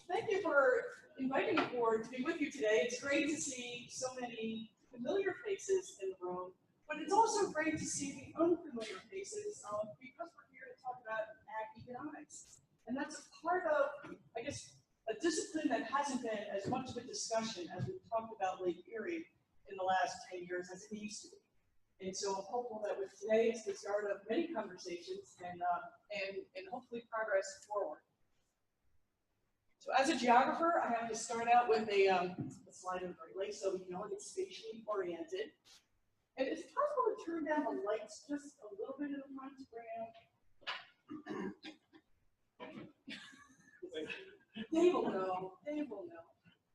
Thank you for inviting me forward to be with you today. It's great to see so many familiar faces in the room, but it's also great to see the unfamiliar faces because we're here to talk about ag economics. And that's a part of, I guess, a discipline that hasn't been as much of a discussion as we've talked about Lake Erie in the last 10 years as it used to be. And so I'm hopeful that with today, it's the start of many conversations and hopefully progress forward. So as a geographer, I have to start out with a slide of the Great Lakes so you know it's spatially oriented. And it's possible to turn down the lights just a little bit in the front to bring out. They will know. They will know.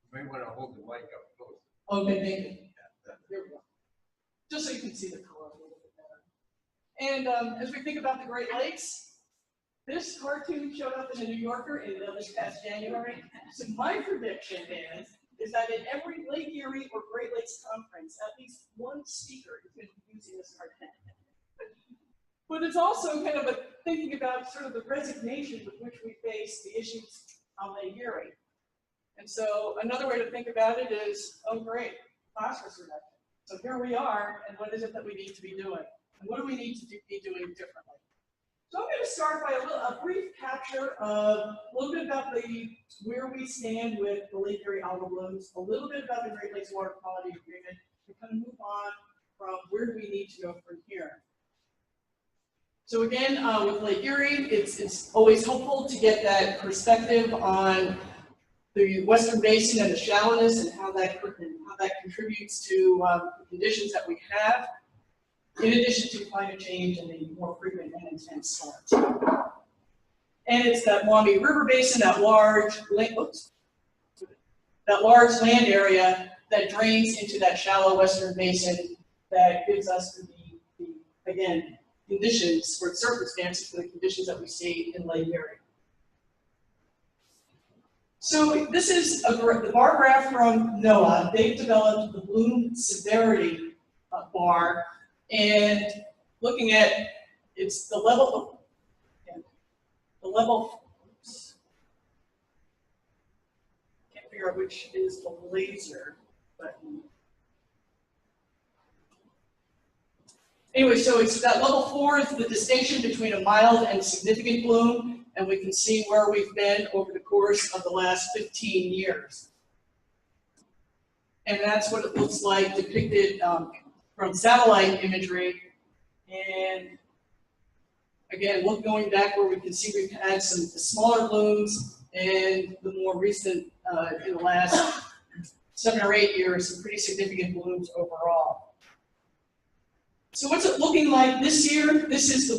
You may want to hold the mic up close. Okay, thank you. There we go. Just so you can see the color a little bit better. And as we think about the Great Lakes, this cartoon showed up in the New Yorker in this past January. So my prediction is that in every Lake Erie or Great Lakes conference, at least one speaker is going to be using this cartoon. But it's also kind of thinking about sort of the resignation with which we face the issues on Lake Erie. And so another way to think about it is, oh great, phosphorus reduction. So here we are, and what is it that we need to be doing? And what do we need to be doing differently? So I'm going to start by a brief capture of a little bit about where we stand with the Lake Erie algal blooms, a little bit about the Great Lakes Water Quality Agreement, and kind of move on from where do we need to go from here. So again, with Lake Erie, it's always helpful to get that perspective on the Western Basin and the shallowness and how that contributes to the conditions that we have, in addition to climate change and the more frequent and intense storms. And it's that Maumee River Basin, that large land area that drains into that shallow Western Basin that gives us the again, conditions or circumstances for the conditions that we see in Lake Erie. So this is the bar graph from NOAA. They've developed the bloom severity bar, and looking at it's the level. Oops, can't figure out which is the laser button. Anyway, so it's that level 4 is the distinction between a mild and significant bloom, and we can see where we've been over the course of the last 15 years. And that's what it looks like depicted from satellite imagery. And again, going back where we can see we've had some smaller blooms, and the more recent, in the last 7 or 8 years, some pretty significant blooms overall. So what's it looking like this year? This is the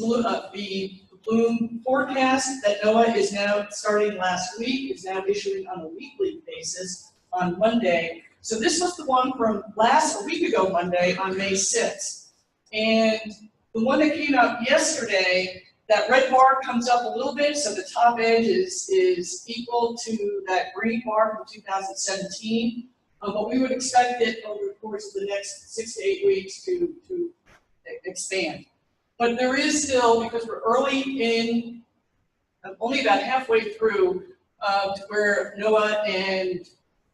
bloom forecast that NOAA is now starting last week, is now issuing on a weekly basis on Monday. So this was the one from a week ago Monday on May 6th. And the one that came out yesterday, that red bar comes up a little bit, so the top edge is equal to that green bar from 2017. But we would expect it over the course of the next 6 to 8 weeks to expand. But there is still, because we're early in, only about halfway through to where NOAA and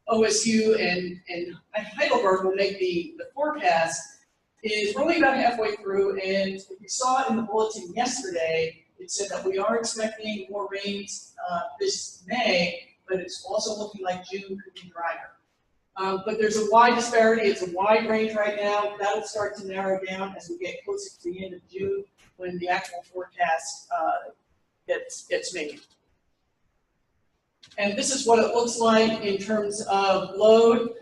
OSU and Heidelberg will make the forecast, is we're only about halfway through, and what we saw in the bulletin yesterday, it said that we are expecting more rains this May, but it's also looking like June could be drier. But there's a wide disparity. It's a wide range right now. That'll start to narrow down as we get closer to the end of June when the actual forecast gets made. And this is what it looks like in terms of load.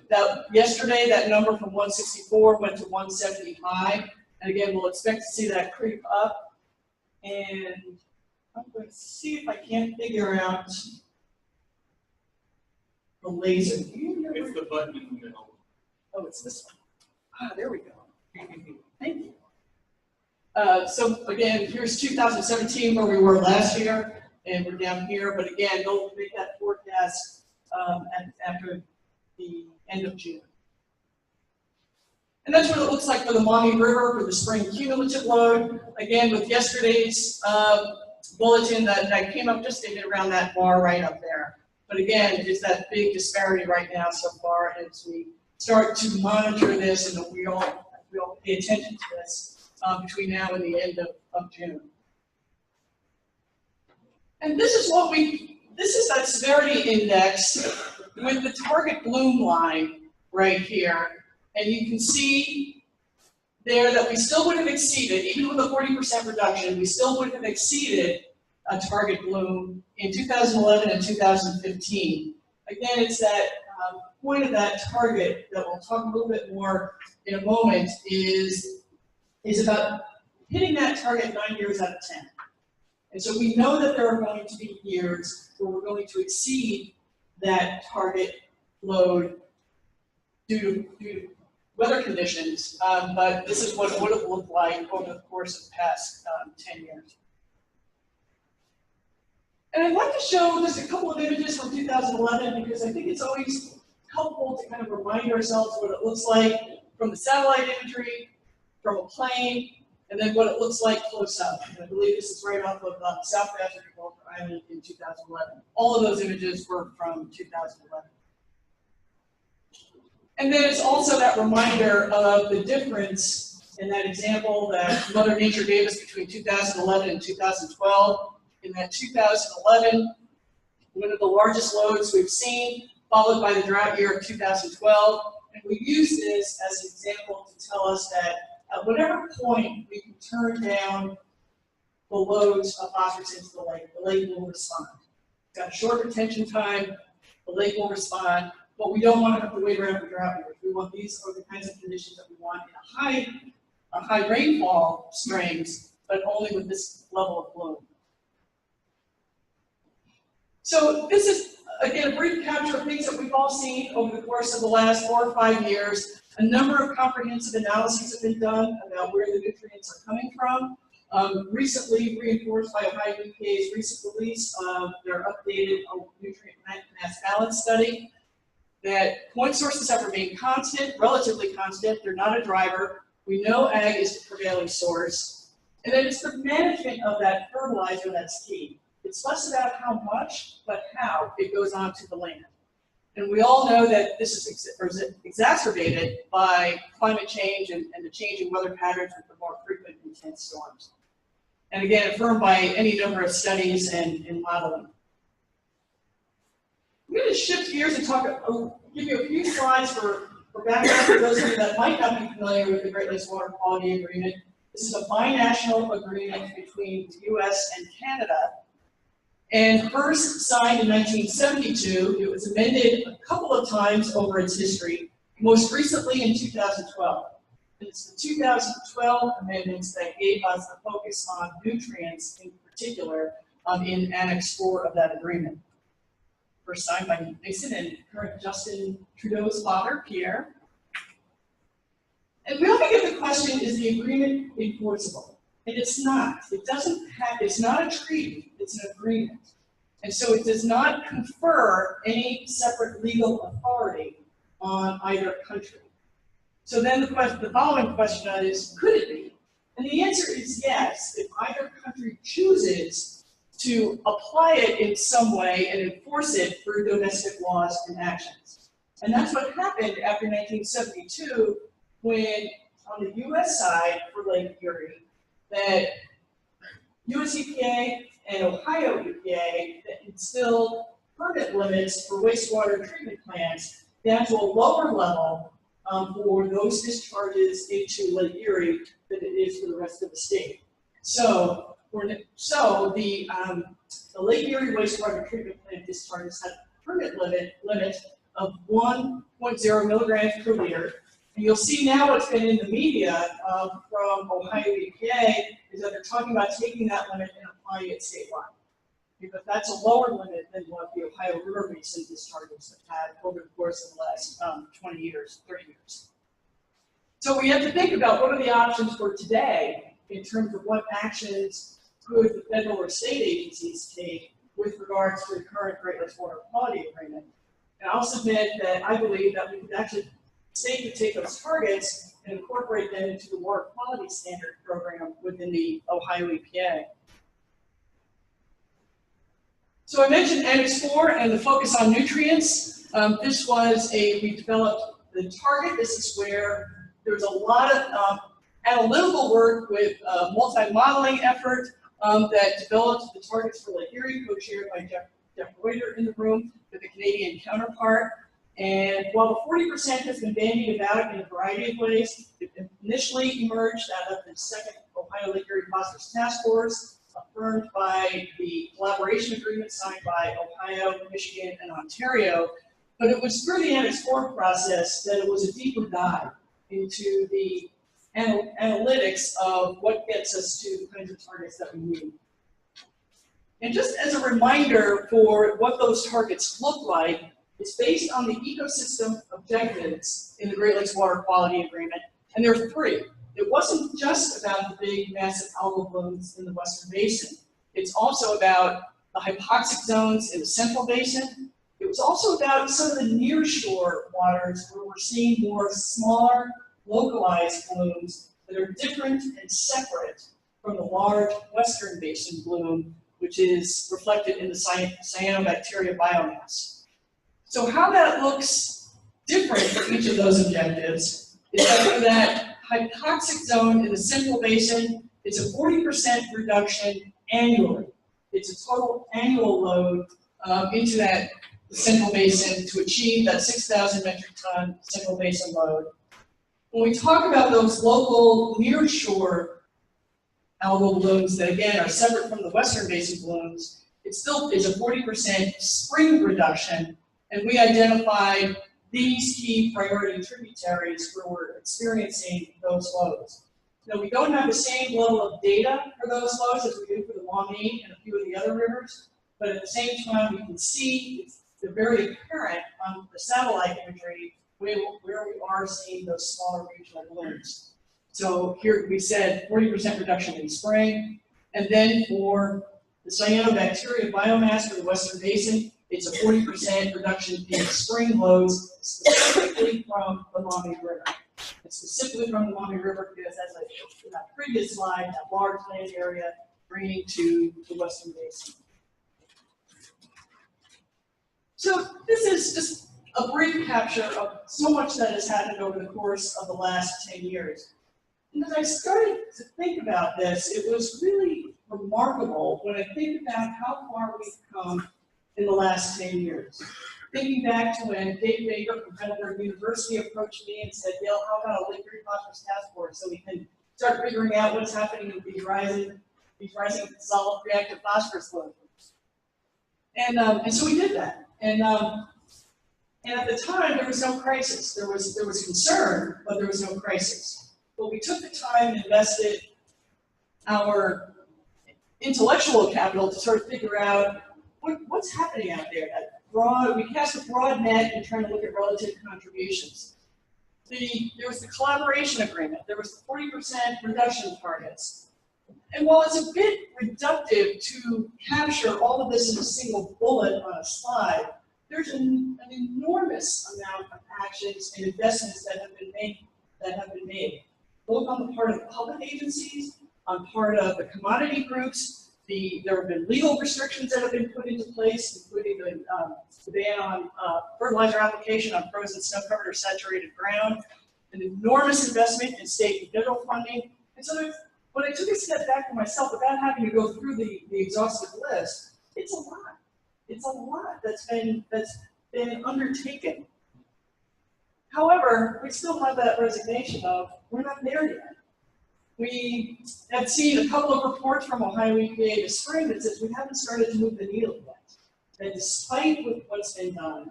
Yesterday, that number from 164 went to 175. And again, we'll expect to see that creep up. And I'm going to see if I can't figure out the laser. It's the button in the middle. Oh, it's this one. Ah, there we go. Thank you. So again, here's 2017 where we were last year, and we're down here. But again, they'll make that forecast after the end of June. And that's what it looks like for the Maumee River for the spring cumulative load. Again, with yesterday's bulletin that came up just around that bar right up there. But again, there's that big disparity right now so far as we start to monitor this and we all pay attention to this between now and the end of June. And this is that severity index with the target bloom line right here. And you can see there that we still would have exceeded, even with a 40% reduction, we still would have exceeded a target bloom in 2011 and 2015. Again, it's that point of that target that we'll talk a little bit more in a moment is about hitting that target 9 years out of 10. And so we know that there are going to be years where we're going to exceed that target load due to weather conditions, but this is what it would have looked like over the course of the past 10 years. And I'd like to show just a couple of images from 2011 because I think it's always helpful to kind of remind ourselves what it looks like from the satellite imagery, from a plane, and then what it looks like close up. And I believe this is right off of South Patrick Walker Island in 2011. All of those images were from 2011. And then it's also that reminder of the difference in that example that Mother Nature gave us between 2011 and 2012. In that 2011, one of the largest loads we've seen, followed by the drought year of 2012. And we use this as an example to tell us that at whatever point we can turn down the loads of phosphorus into the lake will respond. It's got a short retention time, the lake will respond, but we don't want to have to wait around for drought years. We want these are the kinds of conditions that we want in a high rainfall springs, but only with this level of bloom. So this is, again, a brief capture of things that we've all seen over the course of the last 4 or 5 years. A number of comprehensive analyses have been done about where the nutrients are coming from. Recently reinforced by Ohio EPA's recent release of their updated nutrient mass balance study, that point sources have remained constant, relatively constant. They're not a driver. We know ag is the prevailing source. And then it's the management of that fertilizer that's key. It's less about how much, but how it goes onto the land. And we all know that this is exacerbated by climate change and the changing weather patterns with the more frequent intense storms. And again, affirmed by any number of studies and modeling. I'm going to shift gears and give you a few slides for background for those of you that might not be familiar with the Great Lakes Water Quality Agreement. This is a binational agreement between the U.S. and Canada. And first signed in 1972, it was amended a couple of times over its history, most recently in 2012. And it's the 2012 amendments that gave us the focus on nutrients in particular in Annex 4 of that agreement. First signed by Nixon and current Justin Trudeau's father, Pierre. And we often get the question, is the agreement enforceable? And it's not. It's not a treaty, it's an agreement. And so it does not confer any separate legal authority on either country. So then the following question is, could it be? And the answer is yes, if either country chooses to apply it in some way and enforce it through domestic laws and actions. And that's what happened after 1972 when, on the U.S. side for Lake Erie, that US EPA and Ohio EPA that instilled permit limits for wastewater treatment plants down to a lower level for those discharges into Lake Erie than it is for the rest of the state. So the Lake Erie wastewater treatment plant discharges had a permit limit of 1.0 milligrams per liter. And you'll see now what's been in the media from Ohio EPA is that they're talking about taking that limit and applying it statewide. Because that's a lower limit than what the Ohio River Basin discharges have had over the course of the last 20 years, 30 years. So we have to think about what are the options for today in terms of what actions could the federal or state agencies take with regards to the current Great Lakes Water Quality Agreement. And I'll submit that I believe that we could actually state could take those targets and incorporate them into the water quality standard program within the Ohio EPA. So I mentioned Annex 4 and the focus on nutrients. We developed the target. This is where there's a lot of analytical work with multi-modeling effort that developed the targets for Lake Erie, co-chaired by Jeff Reuter in the room with the Canadian counterpart. And while the 40% has been bandied about in a variety of ways, it initially emerged out of the second Ohio Lake Erie Phosphorus Task Force, affirmed by the collaboration agreement signed by Ohio, Michigan, and Ontario. But it was through the Annex 4 process that it was a deeper dive into the analytics of what gets us to the kinds of targets that we need. And just as a reminder for what those targets look like, it's based on the ecosystem objectives in the Great Lakes Water Quality Agreement, and there are 3. It wasn't just about the big, massive algal blooms in the Western Basin. It's also about the hypoxic zones in the Central Basin. It was also about some of the nearshore waters where we're seeing more smaller, localized blooms that are different and separate from the large Western Basin bloom, which is reflected in the cyanobacteria biomass. So how that looks different for each of those objectives is that for that hypoxic zone in the Central Basin, it's a 40% reduction annually. It's a total annual load into that Central Basin to achieve that 6,000 metric ton Central Basin load. When we talk about those local nearshore algal blooms that again are separate from the Western Basin blooms, it still is a 40% spring reduction. And we identified these key priority tributaries where we're experiencing those loads. Now, we don't have the same level of data for those loads as we do for the Maumee and a few of the other rivers, but at the same time, we can see they're very apparent on the satellite imagery where we are seeing those smaller regional blooms. So here we said 40% reduction in spring, and then for the cyanobacteria biomass for the Western Basin, it's a 40% reduction in spring loads specifically from the Maumee River. It's specifically from the Maumee River because, as I showed in that previous slide, that large land area draining to the Western Basin. So this is just a brief capture of so much that has happened over the course of the last 10 years. And as I started to think about this, it was really remarkable when I think about how far we've come in the last 10 years. Thinking back to when Dave Baker from Heidelberg University approached me and said, Gail, how about a Lake Erie Phosphorus Task Force so we can start figuring out what's happening with these rising solid reactive phosphorus loads. And so we did that. And at the time, there was no crisis. There was concern, but there was no crisis. But we took the time and invested our intellectual capital to sort of figure out what's happening out there. We cast a broad net in trying to look at relative contributions. There was the collaboration agreement. There was the 40% reduction targets. And while it's a bit reductive to capture all of this in a single bullet on a slide, there's an enormous amount of actions and investments that have been made, both on the part of the public agencies, on part of the commodity groups. There have been legal restrictions that have been put into place, including the ban on fertilizer application on frozen snow-covered or saturated ground, an enormous investment in state and federal funding. And so when I took a step back for myself without having to go through the exhaustive list, it's a lot. It's a lot that's been undertaken. However, we still have that resignation of we're not there yet. We have seen a couple of reports from Ohio EPA this spring that says we haven't started to move the needle yet. That despite what's been done,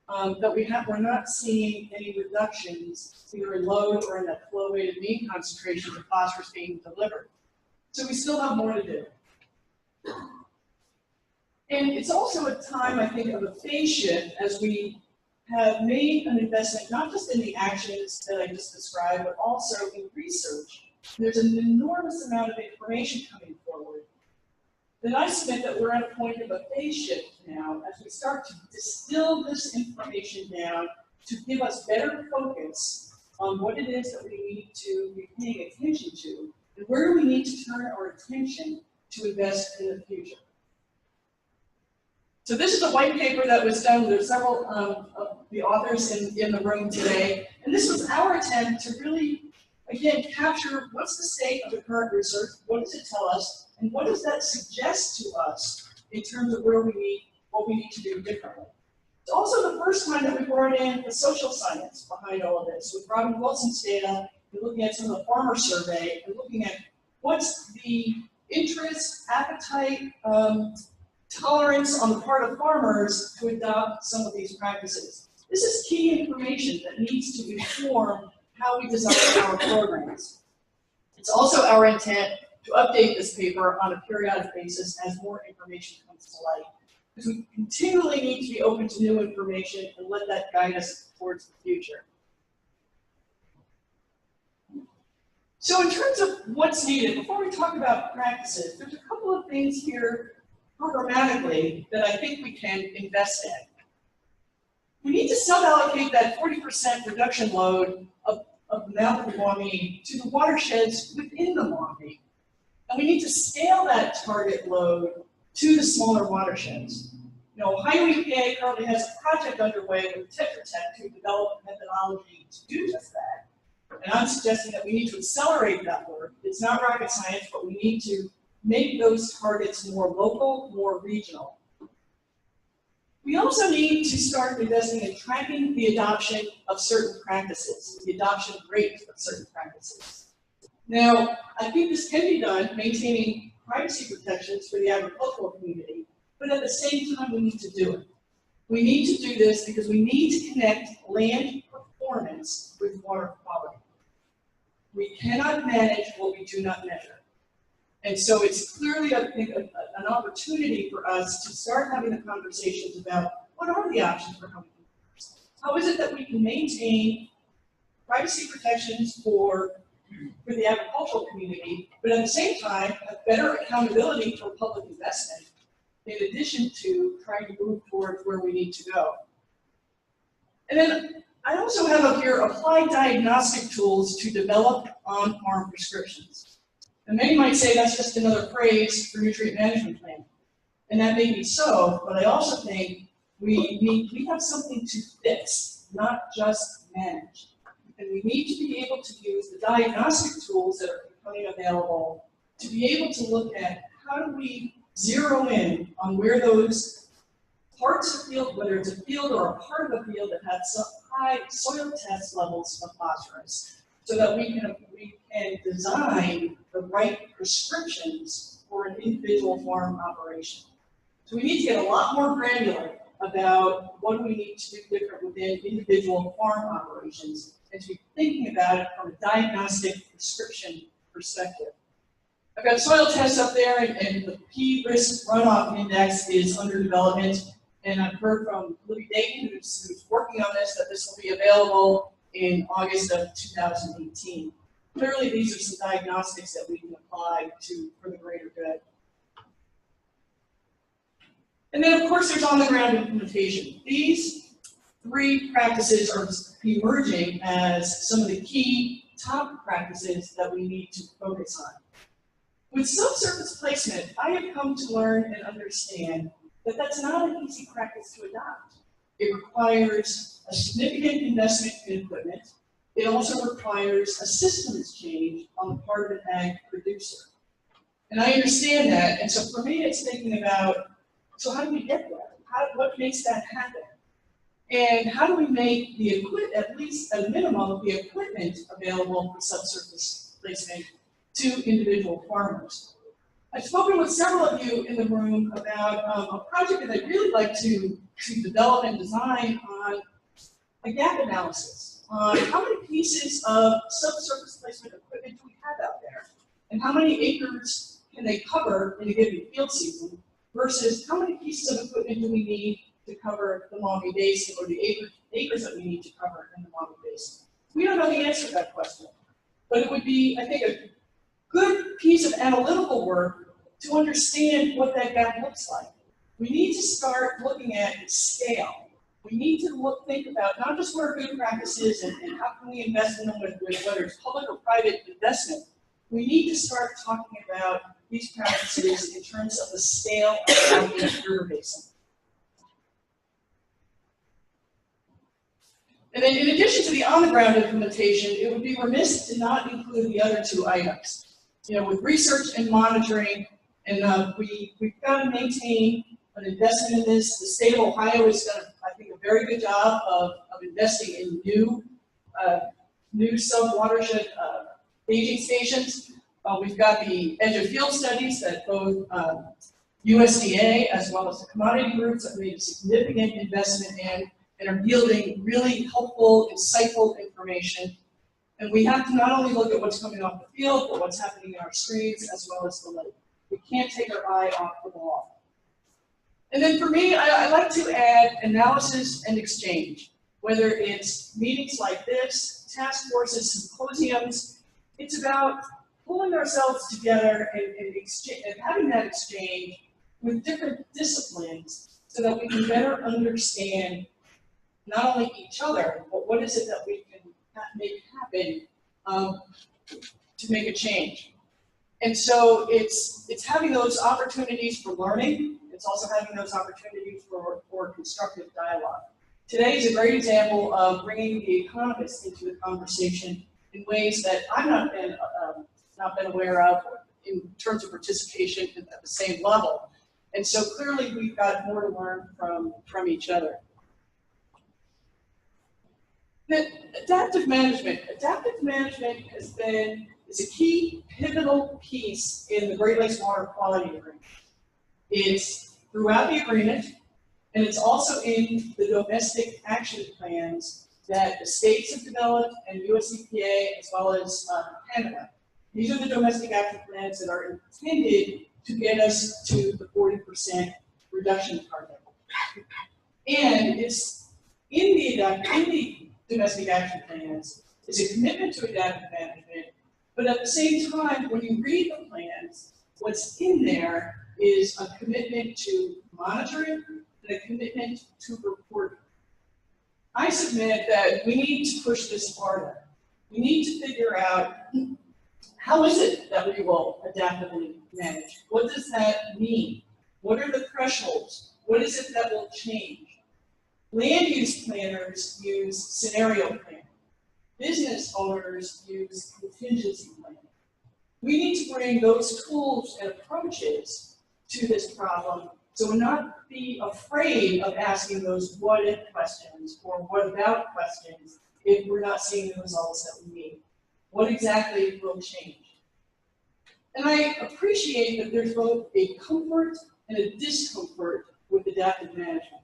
we're not seeing any reductions either in load or in that flow weighted mean concentration of phosphorus being delivered. So we still have more to do. And it's also a time, I think, of a phase shift as we have made an investment not just in the actions that I just described, but also in research. There's an enormous amount of information coming forward. Then I submit that we're at a point of a phase shift now as we start to distill this information down to give us better focus on what it is that we need to be paying attention to and where we need to turn our attention to invest in the future. So this is a white paper that was done. There's several of the authors in the room today. And this was our attempt to really, again, capture what's the state of the current research, what does it tell us, and what does that suggest to us in terms of what we need to do differently. It's also the first time that we brought in the social science behind all of this. With Robin Wilson's data, we're looking at some of the farmer survey, and looking at what's the interest, appetite, tolerance on the part of farmers to adopt some of these practices. This is key information that needs to inform how we design our programs. It's also our intent to update this paper on a periodic basis as more information comes to light. Because we continually need to be open to new information and let that guide us towards the future. So in terms of what's needed, before we talk about practices, there's a couple of things here programmatically that I think we can invest in. We need to sub-allocate that 40% reduction load of the mouth of the Maumee to the watersheds within the Maumee. And we need to scale that target load to the smaller watersheds. You know, Ohio EPA currently has a project underway with Tetra Tech to develop a methodology to do just that. And I'm suggesting that we need to accelerate that work. It's not rocket science, but we need to make those targets more local, more regional. We also need to start investing in tracking the adoption of certain practices, the adoption rate of certain practices. Now, I think this can be done maintaining privacy protections for the agricultural community, but at the same time, we need to do it. We need to do this because we need to connect land performance with water quality. We cannot manage what we do not measure. And so it's clearly, I think, an opportunity for us to start having the conversations about what are the options for how we do this. How is it that we can maintain privacy protections for the agricultural community, but at the same time have better accountability for public investment, in addition to trying to move towards where we need to go. And then I also have up here applied diagnostic tools to develop on-farm prescriptions. And many might say that's just another phrase for nutrient management plan. And that may be so, but I also think we have something to fix, not just manage. And we need to be able to use the diagnostic tools that are becoming available to be able to look at how do we zero in on where those parts of field, whether it's a field or a part of a field that has some high soil test levels of phosphorus, so that we can design the right prescriptions for an individual farm operation. So we need to get a lot more granular about what we need to do different within individual farm operations, and to be thinking about it from a diagnostic prescription perspective. I've got soil tests up there, and the P risk runoff index is under development. And I've heard from Libby Dayton, who's working on this, that this will be available in August of 2018. Clearly, these are some diagnostics that we can apply for the greater good. And then, of course, there's on-the-ground implementation. These three practices are emerging as some of the key top practices that we need to focus on. With subsurface placement, I have come to learn and understand that that's not an easy practice to adopt. It requires a significant investment in equipment. It also requires a systems change on the part of an ag producer. And I understand that, and so for me it's thinking about, so how do we get there? What makes that happen? And how do we make the equipment, at least at a minimum, the equipment available for subsurface placement to individual farmers? I've spoken with several of you in the room about a project that I'd really like to develop and design on a gap analysis on how many pieces of subsurface placement equipment do we have out there, and how many acres can they cover in a given field season, versus how many pieces of equipment do we need to cover the Maumee Basin, or the acres that we need to cover in the Maumee Basin. We don't know the answer to that question, but it would be, I think, a good piece of analytical work to understand what that gap looks like. We need to start looking at scale. We need to think about not just what are good practices and how can we invest in them with whether it's public or private investment. We need to start talking about these practices in terms of the scale of the river basin. And then in addition to the on-the-ground implementation, it would be remiss to not include the other two items. You know, with research and monitoring, and we've got to maintain an investment in this. The state of Ohio has done, I think, a very good job of investing in new sub-watershed staging stations. We've got the edge of field studies that both USDA as well as the commodity groups have made a significant investment in and are yielding really helpful, insightful information. And we have to not only look at what's coming off the field, but what's happening in our streams as well as the lake. We can't take our eye off the ball. And then for me, I like to add analysis and exchange, whether it's meetings like this, task forces, symposiums. It's about pulling ourselves together and having that exchange with different disciplines so that we can better understand not only each other, but what is it that we can make happen to make a change. And so it's having those opportunities for learning. It's also having those opportunities for constructive dialogue. Today is a great example of bringing the economists into the conversation in ways that I've not been aware of in terms of participation at the same level. And so clearly we've got more to learn from each other. Adaptive management. Adaptive management is a key pivotal piece in the Great Lakes Water Quality Agreement. It's throughout the agreement, and it's also in the domestic action plans that the states have developed and US EPA as well as Canada. These are the domestic action plans that are intended to get us to the 40% reduction target. And it's in the domestic action plans is a commitment to adaptive management, but at the same time, when you read the plans, what's in there is a commitment to monitoring and a commitment to reporting. I submit that we need to push this farther. We need to figure out how is it that we will adaptively manage? What does that mean? What are the thresholds? What is it that will change? Land use planners use scenario planning. Business owners use contingency planning. We need to bring those tools and approaches to this problem so we're not be afraid of asking those what if questions or what about questions if we're not seeing the results that we need. What exactly will change? And I appreciate that there's both a comfort and a discomfort with adaptive management.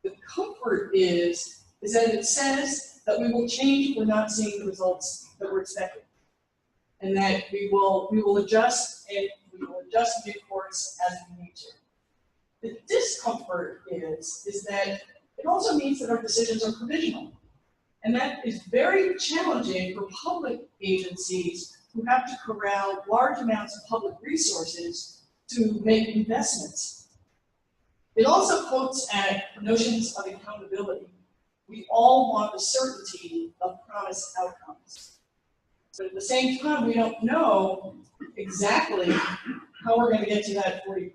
The comfort is that it says that we will change if we're not seeing the results that we're expecting. And that we will adjust and we will adjust due course as we need to. The discomfort is that it also means that our decisions are provisional. And that is very challenging for public agencies who have to corral large amounts of public resources to make investments. It also pokes at notions of accountability. We all want the certainty of promised outcomes. But at the same time, we don't know exactly how we're going to get to that 40%.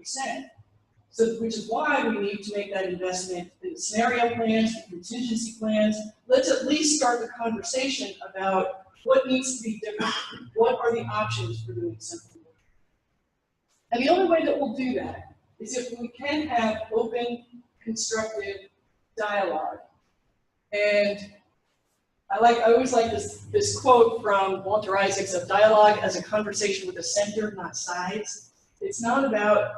So, which is why we need to make that investment in scenario plans, and contingency plans. Let's at least start the conversation about what needs to be different. What are the options for doing something? And the only way that we'll do that is if we can have open, constructive dialogue. And I always like this quote from Walter Isaacs of dialogue as a conversation with a center, not sides. It's not about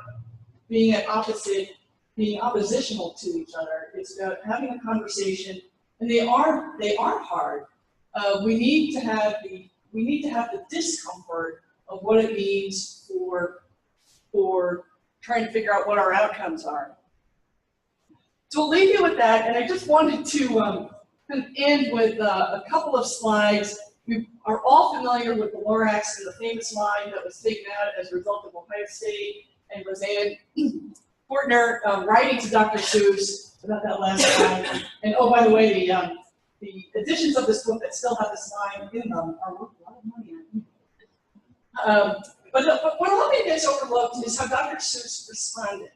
being oppositional to each other. It's about having a conversation, and they are hard. We need to have the discomfort of what it means for trying to figure out what our outcomes are. So I'll leave you with that, and I just wanted to kind of end with a couple of slides. We are all familiar with the Lorax and the famous line that was taken out as a result of Ohio State and Roseanne Fortner writing to Dr. Seuss about that last line. And oh, by the way, the editions of this book that still have this line in them are worth a lot of money. But what often gets overlooked is how Dr. Seuss responded.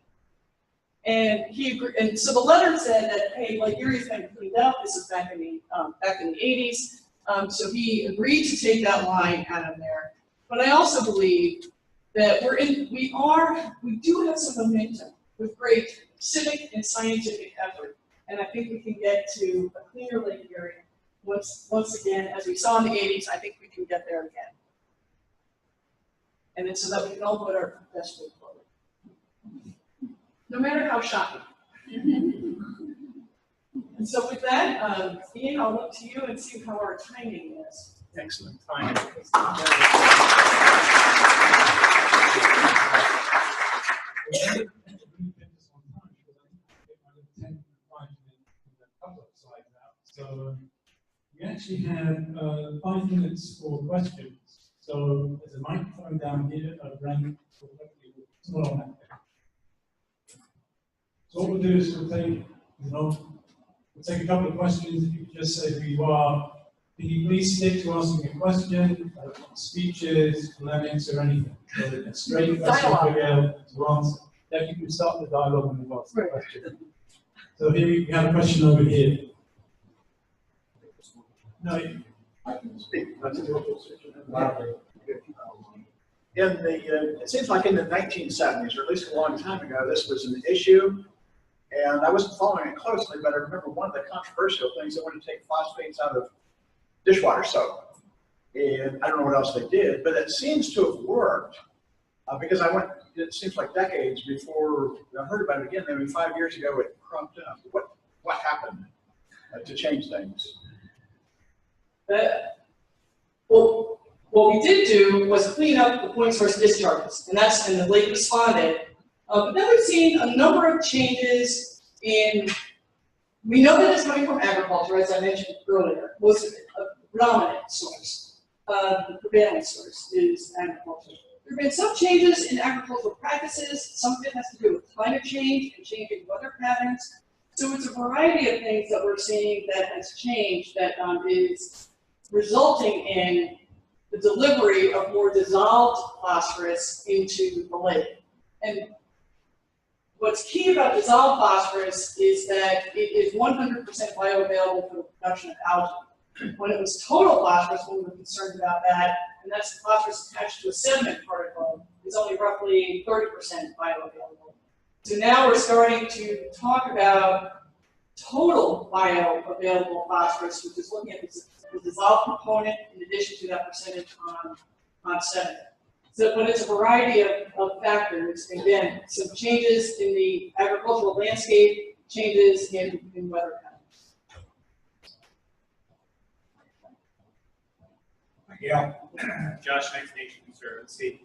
And he agreed, and so the letter said that, hey, like Erie's been cleaned up. This is back in the 80s. So he agreed to take that line out of there. But I also believe that we do have some momentum with great civic and scientific effort. And I think we can get to a cleaner lake area once again, as we saw in the 80s. I think we can get there again. And then so that we can all put our best foot forward. No matter how shocking. And so with that, Ian, I'll look to you and see how our timing is. Excellent timing. So we actually have 5 minutes for questions. So there's a microphone down here, a rank, it's not on that bit. So what we'll do is we'll take a couple of questions. If you could just say who you are. Can you please stick to asking a question, speeches, polemics, or anything? So a straight question for Gail to answer. Then you can start the dialogue when we've asked the question. So here we have a question over here. No, I can speak. It seems like in the 1970s, or at least a long time ago, this was an issue, and I wasn't following it closely, but I remember one of the controversial things, they wanted to take phosphates out of dishwater soap. And I don't know what else they did, but it seems to have worked, because it seems like decades before I heard about it again, maybe 5 years ago it cropped up. What happened to change things? Well, what we did do was clean up the point source discharges, and the lake responded. But then we've seen a number of changes we know that it's coming from agriculture, as I mentioned earlier. Most of it, a predominant source, the prevailing source is agriculture. There have been some changes in agricultural practices. Some of it has to do with climate change and changing weather patterns. So it's a variety of things that we're seeing that has changed that is resulting in the delivery of more dissolved phosphorus into the lake. And what's key about dissolved phosphorus is that it is 100% bioavailable for the production of algae. When it was total phosphorus, when we were concerned about that, and that's the phosphorus attached to a sediment particle, is only roughly 30% bioavailable. So now we're starting to talk about total bioavailable phosphorus, which is looking at the dissolved component in addition to that percentage on sediment. So, but it's a variety of factors. Again, some changes in the agricultural landscape, changes in weather patterns. Yeah. Josh, Next Nation Conservancy.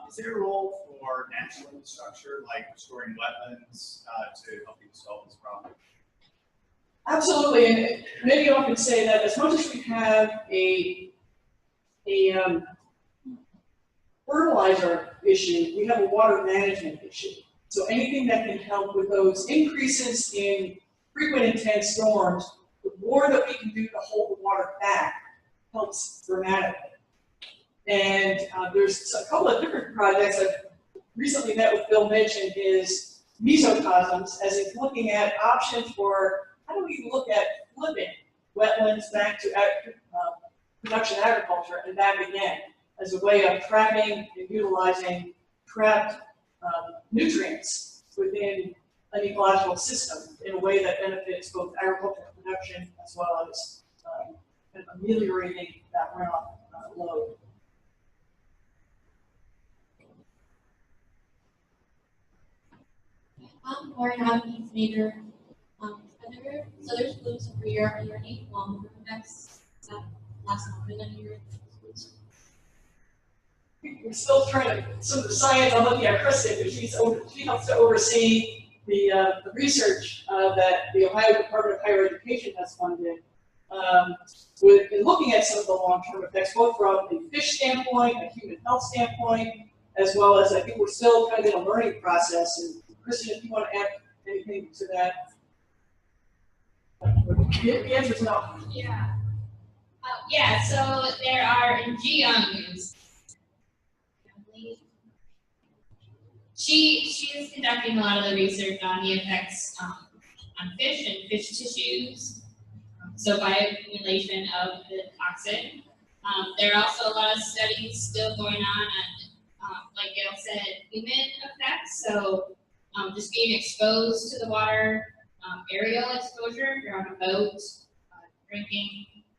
Is there a role for national infrastructure, like restoring wetlands, to help you solve this problem? Absolutely, and many often say that as much as we have a fertilizer issue, we have a water management issue. So anything that can help with those increases in frequent intense storms, the more that we can do to hold the water back helps dramatically. And there's a couple of different projects I've recently met with Bill Mitch and his mesocosms, as in looking at options for how do we look at flipping wetlands back to production agriculture and back again as a way of trapping and utilizing trapped nutrients within an ecological system in a way that benefits both agricultural production as well as ameliorating that runoff load. Lauren, I'm East Major. So there's blooms every year. Are there any long-term effects that last longer than a year? We're still trying to, some of the science, I'm looking at Kristen, because she helps to oversee the research that the Ohio Department of Higher Education has funded. In looking at some of the long-term effects, both from a fish standpoint, a human health standpoint, as well as I think we're still kind of in a learning process. And Kristen, if you want to add anything to that. The answer is no. Yeah. Yeah, so there are in geons. She is conducting a lot of the research on the effects on fish and fish tissues, so bioaccumulation of the toxin. There are also a lot of studies still going on, like Gail said, human effects. So just being exposed to the water, aerial exposure, if you're on a boat, drinking,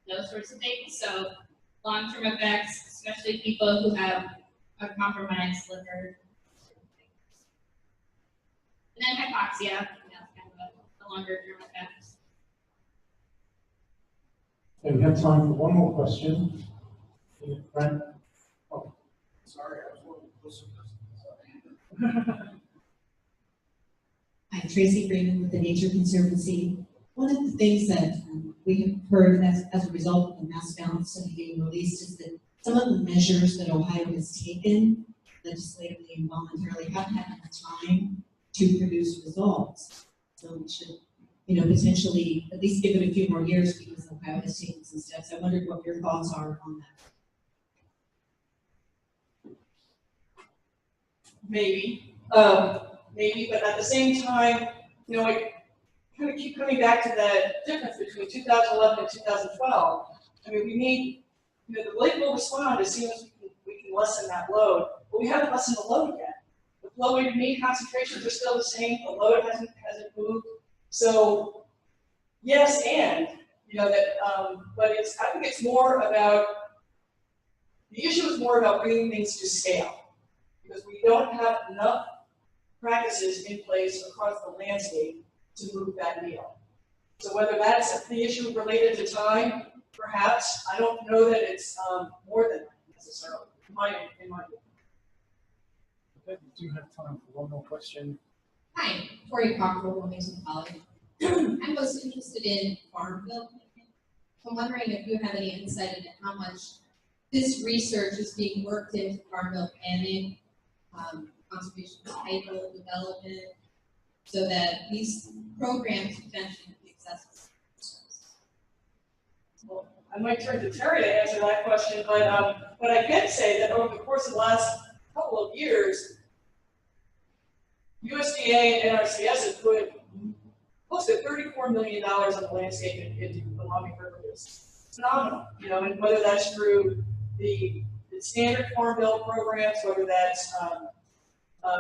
those sorts of things. So long-term effects, especially people who have a compromised liver. And then hypoxia, kind of a longer-term effect. Okay, we have time for one more question. Brent? Oh. Sorry, I was one of the listeners. Sorry. Hi, Tracy Freeman with the Nature Conservancy. One of the things that we have heard as a result of the mass balance study being released is that some of the measures that Ohio has taken legislatively and voluntarily haven't had enough time to produce results. So we should, potentially at least give it a few more years because Ohio has taken some steps. I wondered what your thoughts are on that. Maybe, but at the same time, I kind of keep coming back to that difference between 2011 and 2012. I mean, we need, the lake will respond as soon as we can lessen that load, but we haven't lessened the load yet. The flow rate and mean concentrations are still the same, the load hasn't moved. So, yes, and, but I think it's more about, the issue is more about bringing things to scale. Because we don't have enough practices in place across the landscape to move that needle. So whether that's the issue related to time, perhaps, I don't know that it's more than that necessarily, in my view. Okay, we do have time for one more question. Hi, Tori Cockrell, Wilmington College. I'm most interested in farm bill. I'm wondering if you have any insight into how much this research is being worked into farm bill planning, conservation title development, so that these programs potentially be accessible. Well, I might turn to Terry to answer that question, but I can say that over the course of the last couple of years, USDA and NRCS have put close to $34 million on the landscape into the Maumee River. It's phenomenal, and whether that's through the standard farm bill programs, whether that's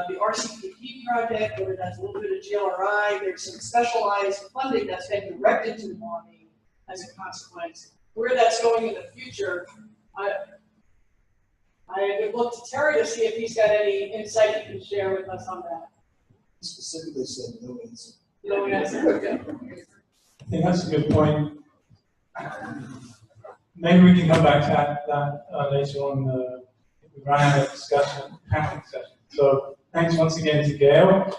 the RCPP project, whether that's a little bit of GLRI, there's some specialized funding that's been directed to the Maumee as a consequence. Where that's going in the future, I would look to Terry to see if he's got any insight he can share with us on that. He specifically said no answer. No answer. Okay. I think that's a good point. Maybe we can come back to that later on if we run out of discussion, panel discussion. So thanks once again to Gail.